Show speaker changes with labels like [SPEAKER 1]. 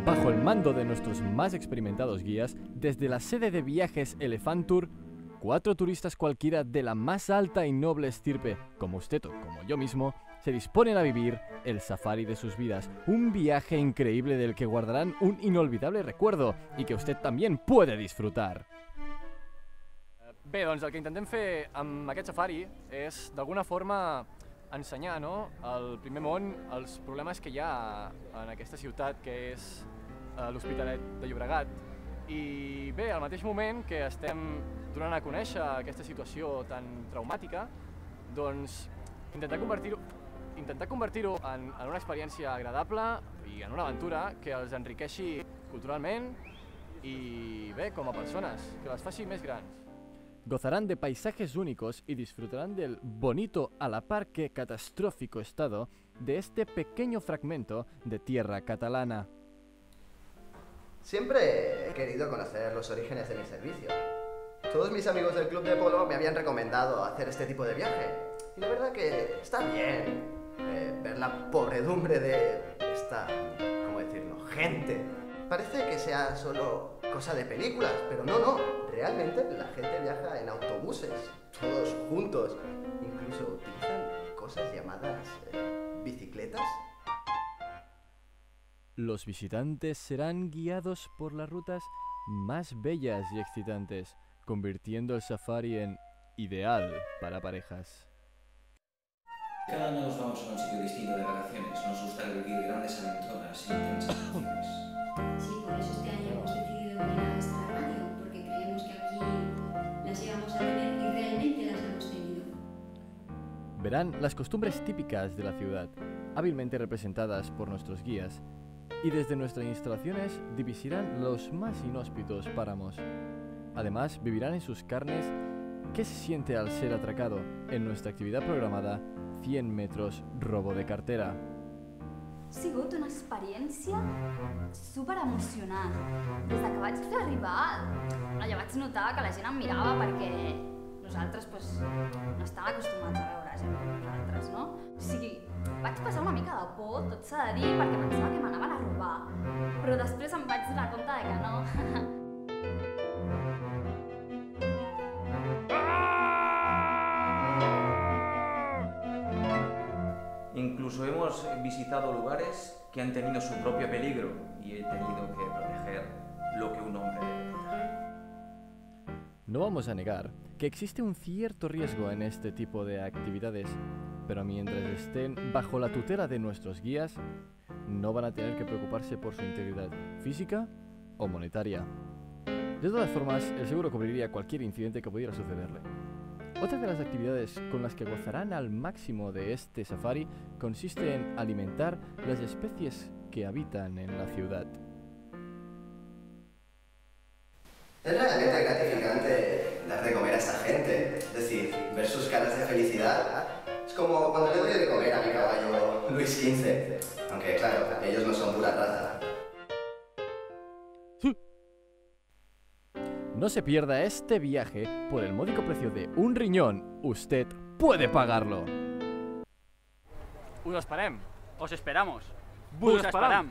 [SPEAKER 1] Bajo el mando de nuestros más experimentados guías, desde la sede de viajes Elefantur, 4 turistas cualquiera de la más alta y noble estirpe, como usted o como yo mismo, se disponen a vivir el safari de sus vidas, un viaje increíble del que guardarán un inolvidable recuerdo y que usted también puede disfrutar. Bé, doncs el que intentem fer amb aquest safari és, d'alguna forma, ensenyar, no, al primer món els problemes que hi ha en aquesta ciutat, que és l'Hospitalet de Llobregat. I bé, al mateix moment que estem donant a conèixer aquesta situació tan traumàtica, doncs intentar convertir-ho en una experiència agradable i en una aventura que els enriqueixi culturalment y bé, como personas, que las faci més grans. Gozarán de paisajes únicos y disfrutarán del bonito a la par que catastrófico estado de este pequeño fragmento de tierra catalana.
[SPEAKER 2] Siempre he querido conocer los orígenes de mi servicio. Todos mis amigos del club de polo me habían recomendado hacer este tipo de viaje. Y la verdad que está bien ver la pobredumbre de esta, ¿cómo decirlo?, gente. Parece que sea solo cosa de películas, pero no. Realmente la gente viaja en autobuses, todos juntos. Incluso utilizan cosas llamadas bicicletas.
[SPEAKER 1] Los visitantes serán guiados por las rutas más bellas y excitantes, convirtiendo el safari en ideal para parejas.
[SPEAKER 3] Cada año nos vamos a un sitio distinto de vacaciones. Nos gusta vivir grandes aventuras e intensas emociones.
[SPEAKER 4] Sí, por eso este año hemos decidido venir a esta radio, porque creemos que aquí las íbamos a tener y realmente las hemos tenido.
[SPEAKER 1] Verán las costumbres típicas de la ciudad, hábilmente representadas por nuestros guías, y desde nuestras instalaciones divisarán los más inhóspitos páramos. Además, vivirán en sus carnes qué se siente al ser atracado en nuestra actividad programada 100 metros robo de cartera.
[SPEAKER 5] Ha sigut una experiència superemocionant. Des que vaig fer arribar, ja vaig notar que la gent em mirava perquè nosaltres no estàvem acostumats a veure gent com nosaltres, no? O sigui, vaig passar una mica de por, tot s'ha de dir, perquè pensava que m'anaven a robar. Però després em vaig donar compte de que no.
[SPEAKER 3] Incluso hemos visitado lugares que han tenido su propio peligro y he tenido que proteger lo que un hombre debe proteger.
[SPEAKER 1] No vamos a negar que existe un cierto riesgo en este tipo de actividades, pero mientras estén bajo la tutela de nuestros guías, no van a tener que preocuparse por su integridad física o monetaria. De todas formas, el seguro cubriría cualquier incidente que pudiera sucederle. Otra de las actividades con las que gozarán al máximo de este safari consiste en alimentar las especies que habitan en la ciudad.
[SPEAKER 2] Es realmente gratificante dar de comer a esta gente, es decir, ver sus caras de felicidad. Es como cuando le doy de comer a mi caballo Luis XV, aunque claro, ellos no son pura raza.
[SPEAKER 1] No se pierda este viaje por el módico precio de un riñón. Usted puede pagarlo.
[SPEAKER 6] Us esperem.
[SPEAKER 7] Os esperamos.
[SPEAKER 6] Vos esperam.